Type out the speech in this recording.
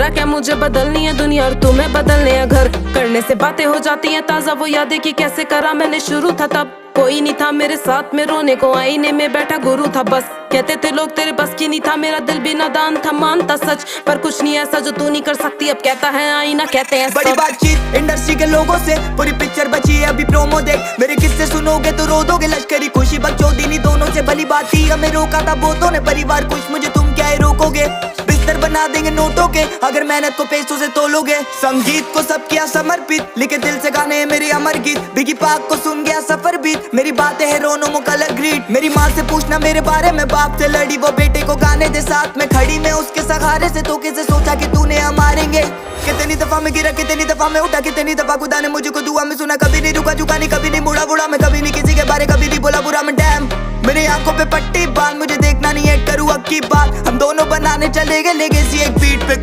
बोला क्या मुझे बदलनी है दुनिया और तुम्हें बदलने है घर। करने से बातें हो जाती हैं ताजा, वो यादें कि कैसे करा मैंने शुरू था तब। कोई नहीं था मेरे साथ में रोने को, आईने में बैठा गुरु था बस। कहते थे लोग तेरे बस की नहीं था, मेरा दिल भी नादान था, मानता सच। पर कुछ नहीं ऐसा जो तू नहीं कर सकती, अब कहता है आईना कहते हैं बड़ी बातचीत इंडस्ट्री के लोगों से, पूरी पिक्चर बची है अभी प्रोमो देख। मेरे किस्से सुनोगे तो रो दोगे, लश्करी खुशी बकचोदी दोनों से भली बात थी। हमें रोका था बहुतों ने, परिवार खुश मुझे तुम क्या ही रोकोगे। बिस्तर बना देंगे नोटों के अगर मेहनत को पैसों से तोलोगे। संगीत को सब किया समर्पित, लिखे दिल से गाने मेरे अमर गीत। बिगी पाक को सुन गया सफर बीत, मेरी बातें है रोनो मो कलर ग्रीट। मेरी माँ से पूछना मेरे बारे में, बाप से लड़ी वो बेटे को गाने दे साथ में खड़ी। मैं उसके सहारे से तो कैसे सोचा कि तूने हम मारेंगे। कितनी दफा मैं गिरा, कितनी दफा मैं उठा, कितनी दफा खुदा ने मुझको दुआ में सुना। कभी नहीं रुका झुका नहीं, कभी नहीं मुड़ा बुढ़ा मैं, कभी नहीं किसी के बारे कभी नहीं बोला बुरा मैं। डैम मेरी आंखों पे पट्टी बांध, मुझे देखना नहीं है करूँ अब की बात। हम दोनों बनाने चले गए लेगेसी एक बीट पे।